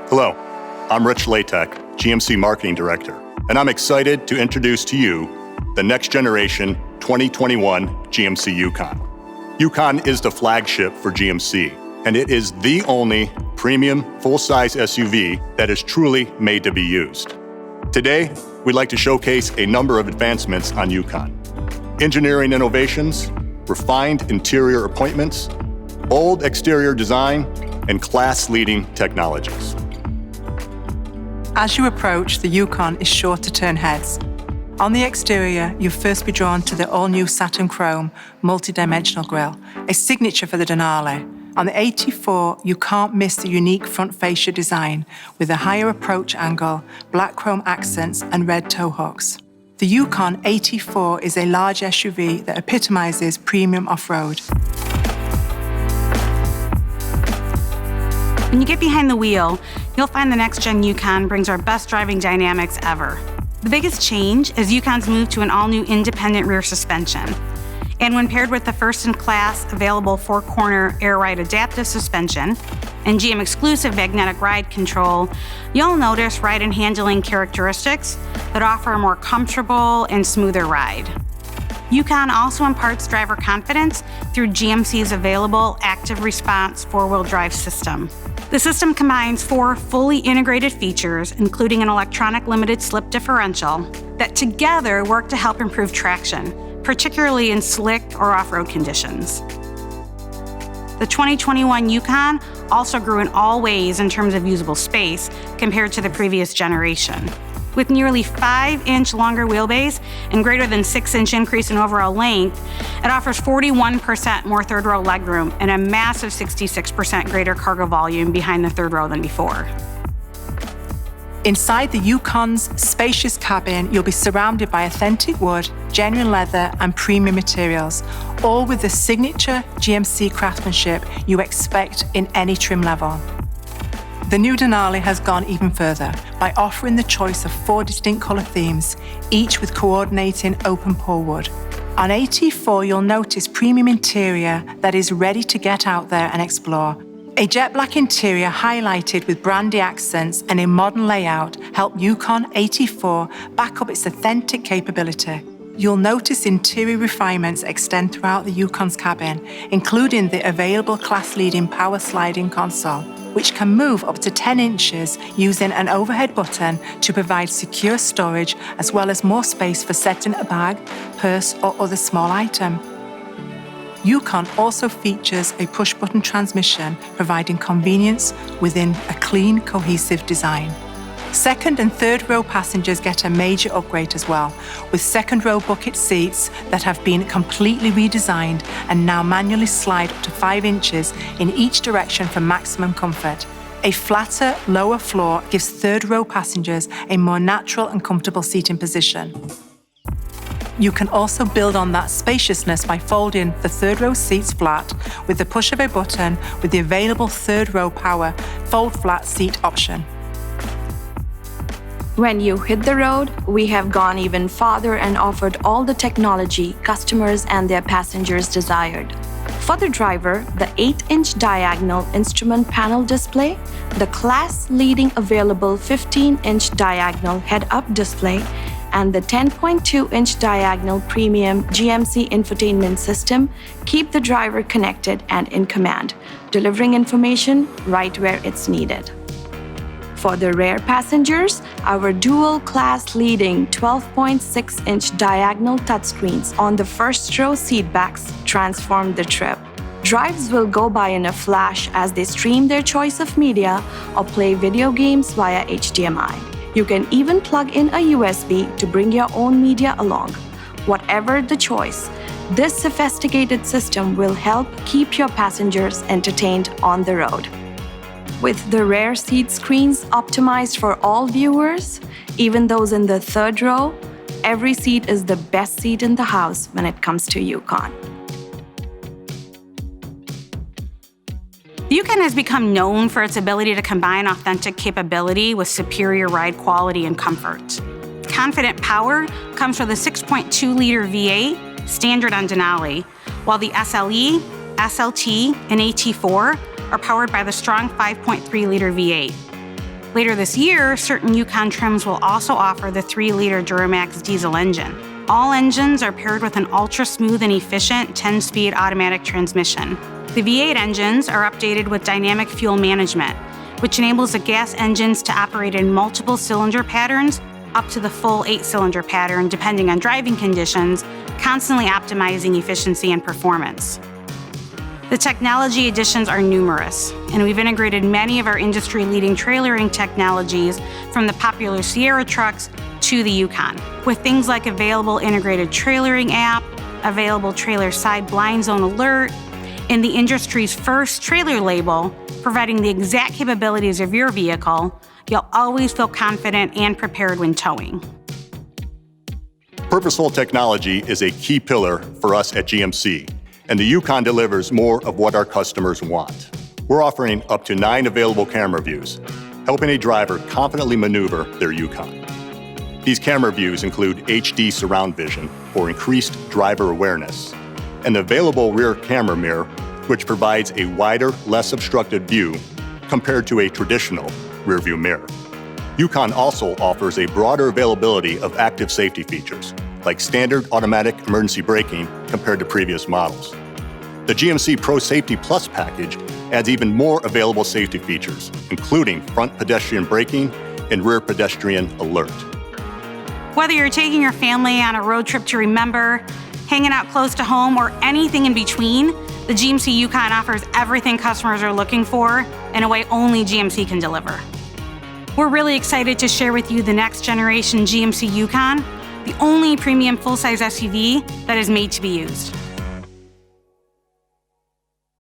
Hello, I'm Rich Latek, GMC Marketing Director, and I'm excited to introduce to you the next generation 2021 GMC Yukon. Yukon is the flagship for GMC, and it is the only premium full-size SUV that is truly made to be used. Today, we'd like to showcase a number of advancements on Yukon. Engineering innovations, refined interior appointments, bold exterior design, and class-leading technologies. As you approach, the Yukon is sure to turn heads. On the exterior, you'll first be drawn to the all-new Saturn Chrome multi-dimensional grille, a signature for the Denali. On the 84, you can't miss the unique front fascia design with a higher approach angle, black chrome accents, and red tow hooks. The Yukon 84 is a large SUV that epitomizes premium off-road. When you get behind the wheel, you'll find the next-gen Yukon brings our best driving dynamics ever. The biggest change is Yukon's move to an all-new independent rear suspension. And when paired with the first-in-class available four-corner air ride adaptive suspension and GM exclusive magnetic ride control, you'll notice ride and handling characteristics that offer a more comfortable and smoother ride. Yukon also imparts driver confidence through GMC's available active response four-wheel drive system. The system combines four fully integrated features, including an electronic limited slip differential, that together work to help improve traction, particularly in slick or off-road conditions. The 2021 Yukon also grew in all ways in terms of usable space compared to the previous generation. With nearly 5-inch longer wheelbase and greater than 6-inch increase in overall length, it offers 41% more third row legroom and a massive 66% greater cargo volume behind the third row than before. Inside the Yukon's spacious cabin, you'll be surrounded by authentic wood, genuine leather, and premium materials, all with the signature GMC craftsmanship you expect in any trim level. The new Denali has gone even further by offering the choice of 4 distinct color themes, each with coordinating open pore wood. On 84, you'll notice premium interior that is ready to get out there and explore. A jet black interior highlighted with brandy accents and a modern layout help Yukon 84 back up its authentic capability. You'll notice interior refinements extend throughout the Yukon's cabin, including the available class-leading power sliding console, which can move up to 10 inches using an overhead button to provide secure storage as well as more space for setting a bag, purse, or other small item. Yukon also features a push-button transmission, providing convenience within a clean, cohesive design. Second and third row passengers get a major upgrade as well, with second row bucket seats that have been completely redesigned and now manually slide up to 5 inches in each direction for maximum comfort. A flatter, lower floor gives third row passengers a more natural and comfortable seating position. You can also build on that spaciousness by folding the third row seats flat with the push of a button with the available third row power fold flat seat option. When you hit the road, we have gone even farther and offered all the technology customers and their passengers desired. For the driver, the 8-inch diagonal instrument panel display, the class-leading available 15-inch diagonal head-up display, and the 10.2-inch diagonal premium GMC infotainment system keep the driver connected and in command, delivering information right where it's needed. For the rear passengers, our dual class-leading 12.6-inch diagonal touchscreens on the first row seatbacks transform the trip. Drives will go by in a flash as they stream their choice of media or play video games via HDMI. You can even plug in a USB to bring your own media along. Whatever the choice, this sophisticated system will help keep your passengers entertained on the road. With the rear seat screens optimized for all viewers, even those in the third row, every seat is the best seat in the house when it comes to Yukon. The Yukon has become known for its ability to combine authentic capability with superior ride quality and comfort. Confident power comes from the 6.2-liter V8 standard on Denali, while the SLE, SLT, and AT4 are powered by the strong 5.3-liter V8. Later this year, certain Yukon trims will also offer the 3-liter Duramax diesel engine. All engines are paired with an ultra-smooth and efficient 10-speed automatic transmission. The V8 engines are updated with dynamic fuel management, which enables the gas engines to operate in multiple cylinder patterns up to the full 8-cylinder pattern depending on driving conditions, constantly optimizing efficiency and performance. The technology additions are numerous, and we've integrated many of our industry-leading trailering technologies from the popular Sierra trucks to the Yukon, with things like available integrated trailering app, available trailer side blind zone alert, and the industry's first trailer label, providing the exact capabilities of your vehicle. You'll always feel confident and prepared when towing. Purposeful technology is a key pillar for us at GMC, and the Yukon delivers more of what our customers want. We're offering up to 9 available camera views, helping a driver confidently maneuver their Yukon. These camera views include HD surround vision for increased driver awareness, and the available rear camera mirror, which provides a wider, less obstructed view compared to a traditional rearview mirror. Yukon also offers a broader availability of active safety features, like standard automatic emergency braking compared to previous models. The GMC Pro Safety Plus package adds even more available safety features, including front pedestrian braking and rear pedestrian alert. Whether you're taking your family on a road trip to remember, hanging out close to home, or anything in between, the GMC Yukon offers everything customers are looking for in a way only GMC can deliver. We're really excited to share with you the next generation GMC Yukon, the only premium full-size SUV that is made to be used.